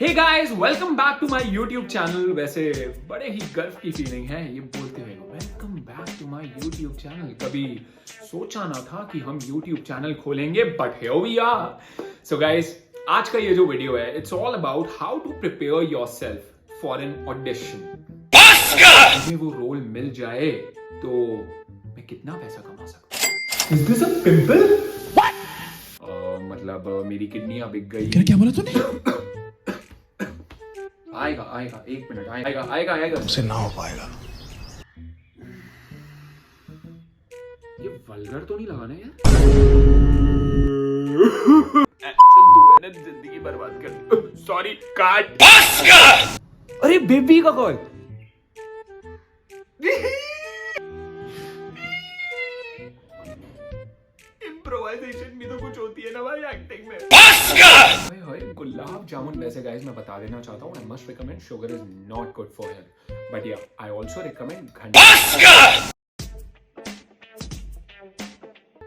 Hey guys, welcome back to my YouTube channel. वैसे बड़े ही गर्व की फीलिंग है ये बोलते हुए, welcome back to my YouTube channel. कभी सोचा ना था कि हम यूट्यूब चैनल खोलेंगे, but here we are. So guys, आज का ये जो वीडियो है, it's all about how to prepare yourself for an audition. मुझे वो रोल मिल जाए तो मैं कितना पैसा कमा सकता हूँ। Is this a pimple? मतलब मेरी किडनियां बिक गई। क्या बोला तूने? आएगा आएगा, एक मिनट, आएगा आएगा आएगा। उससे ना हो पाएगा। ये वल्गर तो नहीं लगाना यार। मैंने जिंदगी बर्बाद कर दी। सॉरी, काट। अरे बेबी का कॉल। इम्प्रोवाइजेशन भी तो कुछ होती है ना भाई एक्टिंग में। गुलाब जामुन। वैसे गाइस मैं बता देना चाहता हूँ, I must recommend, sugar is not good for health, but या आई ऑल्सो रिकमेंड घंटा।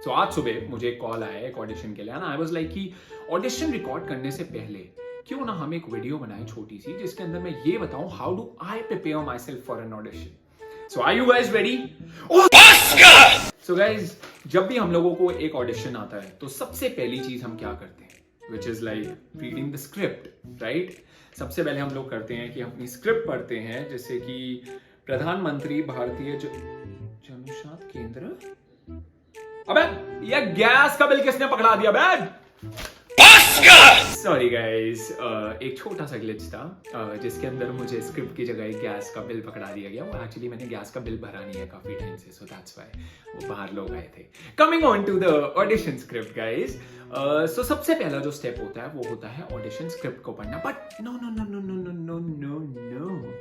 तो आज सुबह मुझे एक कॉल आया एक ऑडिशन के लिए, ना आई वाज लाइक कि ऑडिशन रिकॉर्ड करने से पहले क्यों ना हम एक वीडियो बनाएं छोटी सी, जिसके अंदर मैं ये बताऊं how do I prepare myself for an audition. So are you guys ready? So guys, जब भी हम लोगों को एक ऑडिशन आता है तो सबसे पहली चीज हम क्या करते हैं, which is like reading the script, right. सबसे पहले हम लोग करते हैं कि हम अपनी स्क्रिप्ट पढ़ते हैं, जैसे कि प्रधानमंत्री भारतीय जनौषध केंद्र। अबे ये गैस का बिल किसने पकड़ा दिया बे? सॉरी गाइस, एक छोटा सा ग्लिच था जिसके अंदर मुझे स्क्रिप्ट की जगह गैस का बिल पकड़ा दिया गया। वो एक्चुअली मैंने गैस का बिल भरा नहीं है काफी टाइम से, सो दैट्स व्हाई वो बाहर लोग आए थे। Coming on to the audition script guys, so सबसे पहला जो स्टेप होता है वो होता है ऑडिशन स्क्रिप्ट को पढ़ना। But no no no no no no no no no,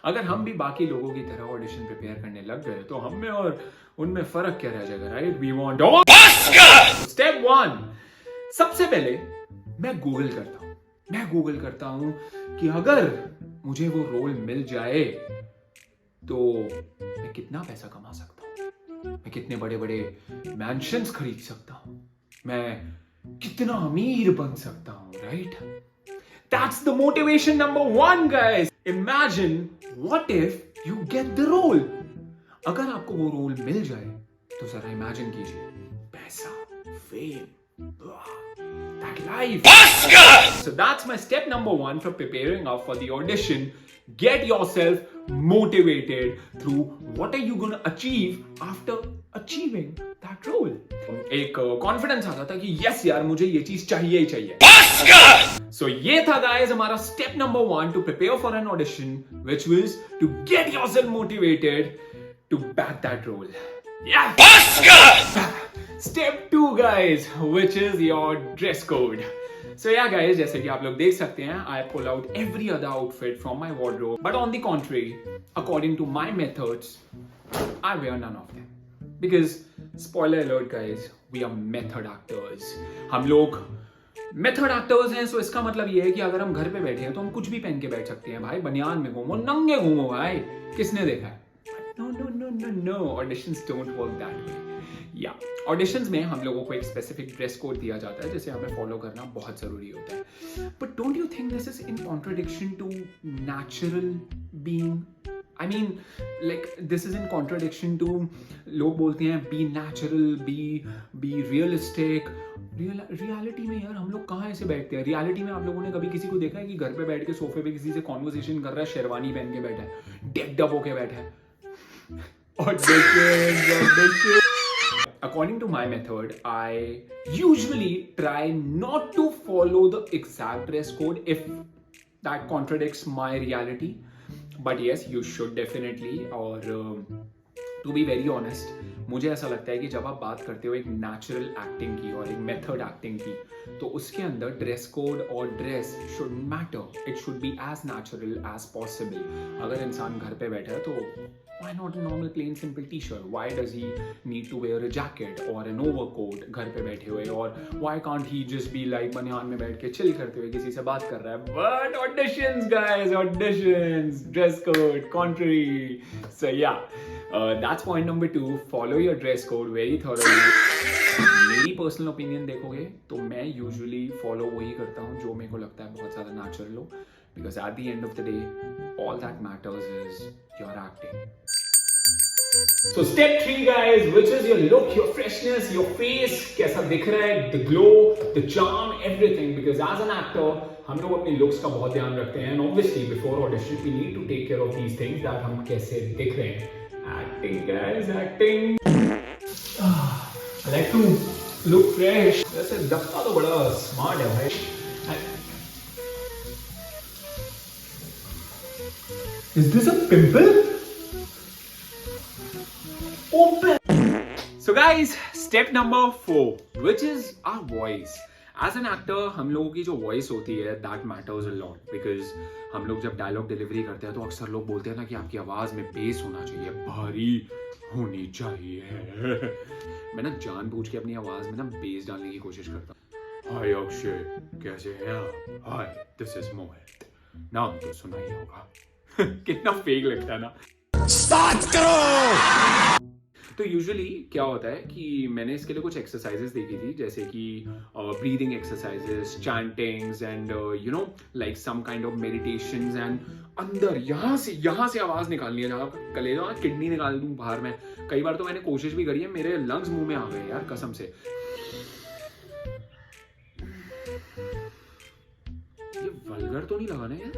अगर हम भी बाकी लोगों की तरह ऑडिशन प्रिपेयर करने लग गए तो हम में और उनमें फर्क क्या रह जाएगा, right? We want all. Step 1, सबसे पहले मैं गूगल करता हूं कि अगर मुझे वो रोल मिल जाए तो मैं कितना पैसा कमा सकता हूं, मैं कितने बड़े बड़े मैंशंस खरीद सकता हूं, मैं कितना अमीर बन सकता हूं, right? That's the motivation number 1 guys. Imagine what if you get the role. अगर आपको वो रोल मिल जाए तो जरा इमेजिन कीजिए, पैसा, fame, that life. So that's my step number 1 for preparing up for the audition. Get yourself motivated through what are you going to achieve after achieving that role. एक confidence आता था कि yes यार मुझे ये चीज चाहिए ही चाहिए। So ये था गाइस हमारा step number 1 to prepare for an audition, which was to get yourself motivated to back that role. Yeah. Step 2 guys, which is your dress code. So yeah guys, जैसे कि आप लोग देख सकते हैं, I pull out every other outfit from my wardrobe, but on the contrary, according to my methods, I wear none of them. Because spoiler alert guys, we are method actors. हम लोग method actors हैं, सो इसका मतलब ये है कि अगर हम घर पे बैठे हैं तो हम कुछ भी पहन के बैठ सकते हैं भाई। बनियान में घूमो, नंगे घूमो भाई, किसने देखा है? No no no no no, auditions don't work that way. या ऑडिशंस में हम लोगों को एक स्पेसिफिक ड्रेस कोड दिया जाता है जिसे हमें फॉलो करना बहुत जरूरी होता है। But don't you think this is in contradiction to natural being? I mean, like this is in contradiction to, लोग बोलते हैं be natural, be realistic. Reality में यार हम लोग कहाँ ऐसे बैठते हैं? रियलिटी में आप लोगों ने कभी किसी को देखा है कि घर पे बैठ के सोफे पे किसी से कॉन्वर्सेशन कर रहा है, शेरवानी पहन के बैठा है, डेक डब होके बैठा है? According to my method, I usually try not to follow the exact dress code if that contradicts my reality. But yes, you should definitely. और to be very honest, मुझे ऐसा लगता है कि जब आप बात करते हो एक नेचुरल एक्टिंग की और एक मेथड एक्टिंग की, तो उसके अंदर ड्रेस कोड और dress should matter. It should be as natural as possible. अगर इंसान घर पे बैठा है तो why not a normal plain simple t-shirt? Why does he need to wear a jacket or an overcoat घर पे बैठे हुए? और why can't he just be like बनियान में बैठ के chill करते हुए किसी से बात कर रहा है? But auditions guys, auditions, dress code, contrary. So yeah, that's point number 2. Follow your dress code very thoroughly. मेरी पर्सनल ओपिनियन देखोगे तो मैं यूजुअली फॉलो वही करता हूँ जो मेरे को लगता है बहुत ज़्यादा नेचुरल हो, because at the end of the day all that matters is your acting. So step 3 guys, which is your look, your freshness, your face, कैसा दिख रहा है, the glow, the charm, everything. Because as an actor, हम लोग अपनी looks का बहुत ध्यान रखते हैं. And obviously before audition, we need to take care of these things that हम कैसे दिख रहे हैं. Acting guys, acting. I like to look fresh. वैसे दफ्ता तो बड़ा smart है भाई. Is this a pimple? So guys, step number 4, which is our voice. As an actor, हम लोगों की जो voice होती है, that matters a lot because हम लोग जब dialogue delivery करते हैं तो अक्सर लोग बोलते हैं ना कि आपकी आवाज में bass होना चाहिए, भारी होनी चाहिए. मैं ना जानबूझ के अपनी आवाज में ना bass डालने की कोशिश करता हूँ. Hi अक्षय, कैसे हैं आप? Hi, this is मोहित. नाम तो सुना ही होगा. कितना fake लगता है ना. स्टार्ट करो. तो यूजुअली क्या होता है कि मैंने इसके लिए कुछ एक्सरसाइजेस देखी थी, जैसे कि breathing exercises, chantings and you know like some kind of meditations. एंड अंदर यहाँ से आवाज निकालनी है, जहाँ कलेजा किडनी निकाल दूं बाहर में. कई बार तो मैंने कोशिश भी करी है, मेरे लंग्स मुंह में आ गए यार कसम से. ये वल्गर तो नहीं लगा ना यार?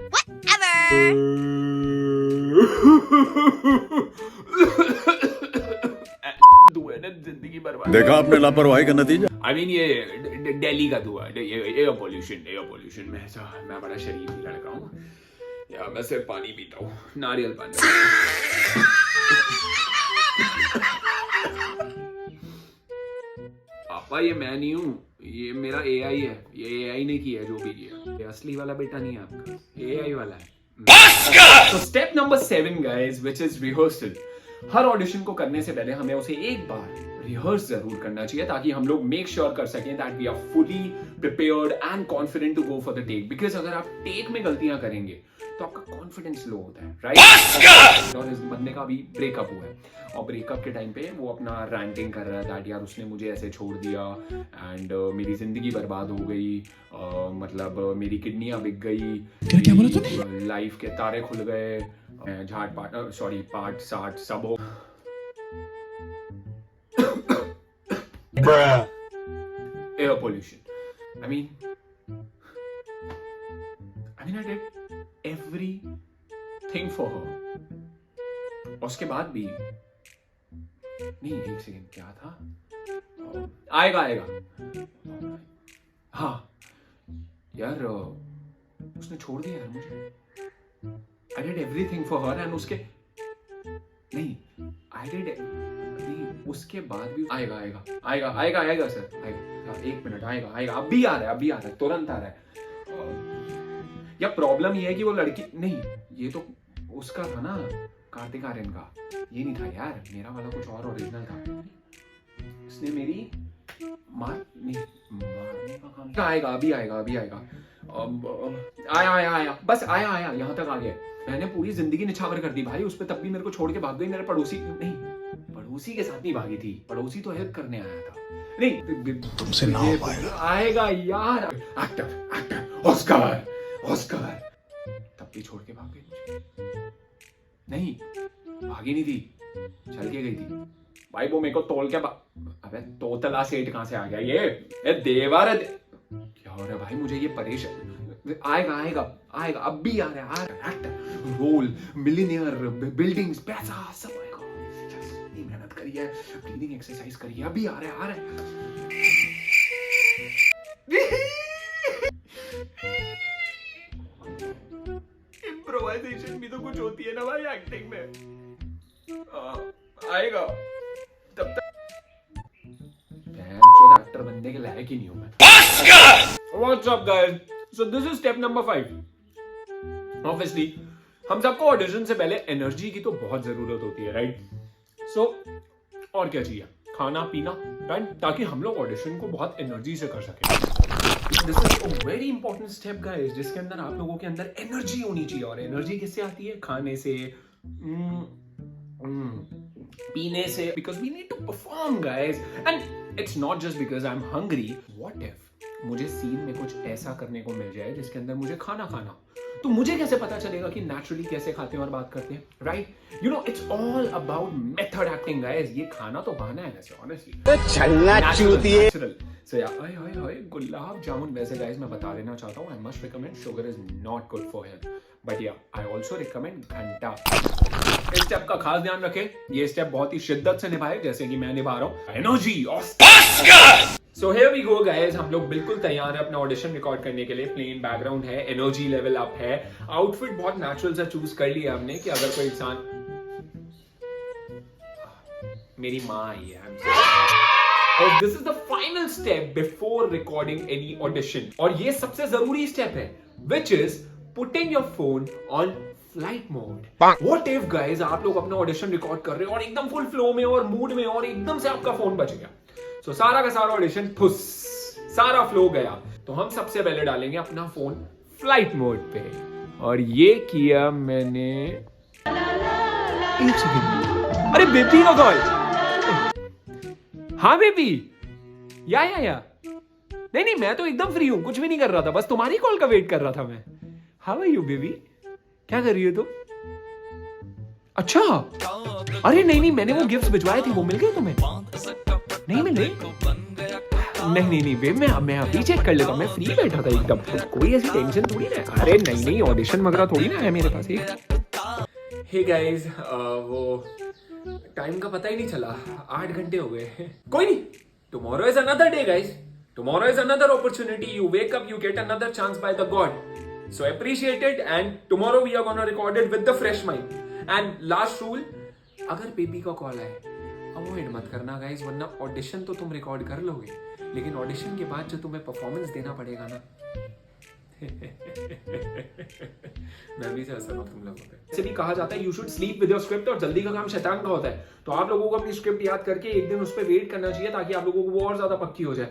जिंदगी बर्बाद. देखा आपने लापरवाही का नतीजा. I mean ये दिल्ली का धुआं, एयर पोल्यूशन. मैं बड़ा शरीफ लड़का हूँ यार, मैं सिर्फ पानी पीता हूँ, नारियल पानी. पापा ये मैं नहीं हूँ, ये मेरा AI है. ये AI ने किया जो भी किया. ये असली वाला बेटा नहीं है आपका, AI वाला है. So step number 7 guys, which is rehearsal. Her audition को करने से पहले हमें उसे एक बार रिहर्स जरूर करना चाहिए, ताकि हम लोग मेक श्योर कर सकें that we are fully prepared and confident to go for the take. Because अगर आप टेक में गलतियां करेंगे तो आपका कॉन्फिडेंस लो होता है, राइट? और इस बंदे का भी ब्रेकअप हुआ है, और ब्रेकअप के टाइम पे वो अपना रैंटिंग कर रहा था, यार उसने मुझे ऐसे छोड़ दिया एंड मेरी जिंदगी बर्बाद हो गई, मतलब मेरी किडनियां बिक गई, क्या बोला तूने? लाइफ के तारे खुल गए, झाट पाट सॉरी पाट साट सब हो. Air pollution. I mean I did everything for her. उसके बाद भी नहीं, एक सेकंड, क्या था? आएगा. हाँ यार, उसने छोड़ दिया यार मुझे. I did everything for her and उसके नहीं, उसके बाद भी आएगा सर, आएगा. 1 मिनट, आएगा. अभी आ रहा है, तुरंत आ रहा है. या प्रॉब्लम ये है कि वो लड़की नहीं, ये तो उसका था ना, कार्तिक आर्यन का. ये नहीं था यार, मेरा वाला कुछ और ओरिजिनल था. इसने मेरी मारने का काम. आएगा. आया, बस आया, यहाँ तक आ गया. मैंने पूरी जिंदगी निछावर कर दी भाई उस पर, तब भी मेरे को छोड़ के भाग गई. मेरे पड़ोसी के साथ नहीं भागी थी, पड़ोसी तो हेल्प करने आया था. नहीं, तुमसे ना हो पाएगा. आएगा यार. एक्टर ऑस्कर तब भी छोड़ के भाग गई मुझे. नहीं, भागी नहीं थी, चल के गई थी भाई. वो मेरे को तोल के अबे तोतला सेठ कहां से आ गया ये देवर. क्या हो रहा है भाई, मुझे ये परेशान. आएगा, अब भी आ रहा है. एक्टर, रोल, मिलियनियर, बिल्डिंग्स, पैसा सब आएगा. मेहनत करिए, ब्रीदिंग एक्सरसाइज करिए, अभी आ रहा है. इम्प्रोवाइजेशन भी तो कुछ होती है ना भाई एक्टिंग में. आएगा तब तक एक्टर बनने के लायक ही नहीं हूं मैं. What's up guys? So this is step number 5. Obviously हम सबको ऑडिशन से पहले एनर्जी की तो बहुत जरूरत होती है, राइट? सो और क्या चाहिए? खाना पीना, राइट? ताकि हम लोग ऑडिशन को बहुत एनर्जी से कर सकें. This is a very important step guys, जिसके अंदर आप लोगों के अंदर एनर्जी होनी चाहिए. और एनर्जी किससे आती है? खाने से. पीने से, because we need to perform guys, and it's not just because I'm hungry. What if मुझे सीन में कुछ ऐसा करने को मिल जाए जिसके अंदर मुझे खाना खाना, तो मुझे कैसे पता चलेगा कि नेचुरली कैसे खाते हैं और बात करते हैं, right? You know it's all about method acting guys. ये खाना तो बहाना है वैसे ऑनेस्टली. नेचुरल. सो या ओए गुलाब जामुन. वैसे गाइस मैं बता देना चाहता हूँ, I must recommend sugar is not good for health, but या आई ऑल्सो रिकमेंड घंटा. इस स्टेप का खास ध्यान रखें. ये स्टेप बहुत ही शिद्दत से निभाए जैसे कि मैं निभा रहा हूँ. Energy of. So here we go guys, हम लोग बिल्कुल तैयार हैं अपना ऑडिशन रिकॉर्ड करने के लिए. प्लेन बैकग्राउंड है, एनर्जी लेवल अप है, आउटफिट बहुत नेचुरल सा चूज कर लिया हमने कि अगर कोई इंसान, मेरी माँ आई है. और this is the final step before recording any audition, और ये सबसे जरूरी स्टेप है, which is putting your phone on flight mode. What if guys आप लोग अपना ऑडिशन रिकॉर्ड कर रहे हो और एकदम फुल फ्लो में और मूड में, और एकदम से आपका फोन बच गया. तो सारा का सारा ऑडिशन फुस, सारा फ्लो गया. तो हम सबसे पहले डालेंगे अपना फोन फ्लाइट मोड पे, और ये किया मैंने. एक सेकंड, अरे बेबी का कॉल. हाँ बेबी, या नहीं मैं तो एकदम फ्री हूं, कुछ भी नहीं कर रहा था, बस तुम्हारी कॉल का वेट कर रहा था मैं. हाउ आर यू बेबी, क्या कर रही हो तुम? अच्छा, अरे नहीं मैंने वो गिफ्ट्स भिजवाए थे, वो मिल गए तुम्हें? नहीं मिले? नहीं बेब, मैं अभी चेक कर लेता हूँ, मैं फ्री बैठा था एकदम, कोई ऐसी टेंशन थोड़ी ना. अरे नहीं ऑडिशन वगैरह थोड़ी ना है मेरे पास. हे गाइस, वो टाइम का पता ही नहीं चला, 8 घंटे हो गए. कोई नहीं, tomorrow is another day guys, tomorrow is another opportunity. You wake up, you get another chance by the God. So appreciate it, and tomorrow we are gonna record it with the fresh mind. And last rule, अगर baby का call आए avoid मत करना guys, वरना audition तो तुम record कर लोगे, लेकिन ऑडिशन के बाद जो तुम्हें परफॉर्मेंस देना पड़ेगा ना. मैं भी हंस रहा हूं तुम लोगों पे. ऐसे भी कहा जाता है you should sleep with your script, और जल्दी का काम शैतान का होता है. तो आप लोगों को अपनी स्क्रिप्ट याद करके एक दिन उस पर वेट करना चाहिए, ताकि आप लोगों को वो और ज्यादा पक्की हो जाए.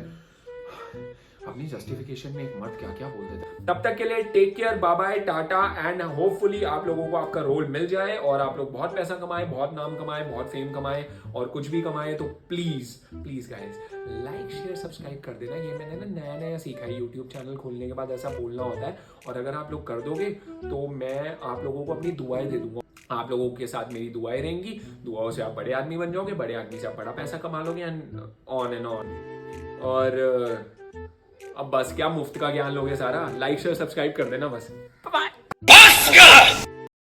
अपनी जस्टिफिकेशन में एक मर्द क्या क्या बोल देता है. तब तक के लिए take care, bye bye, tata, and hopefully आप लोगों को आपका रोल मिल जाए और आप लोग बहुत पैसा कमाए, बहुत नाम कमाए, बहुत फेम कमाए, और कुछ भी कमाए. तो please guys like share subscribe कर देना. ये मैंने ना नया सीखा है, यूट्यूब चैनल खोलने के बाद ऐसा बोलना होता है, और अगर आप लोग कर दोगे तो मैं आप लोगों को अपनी दुआएं दे दूंगा. आप लोगों के साथ मेरी दुआएं रहेंगी, दुआओं से आप बड़े आदमी बन जाओगे, बड़े आदमी से आप बड़ा पैसा कमा लोगे, एंड ऑन. और अब बस क्या मुफ्त का ज्ञान लोगे सारा. लाइक शेयर सब्सक्राइब कर देना बस. बाय.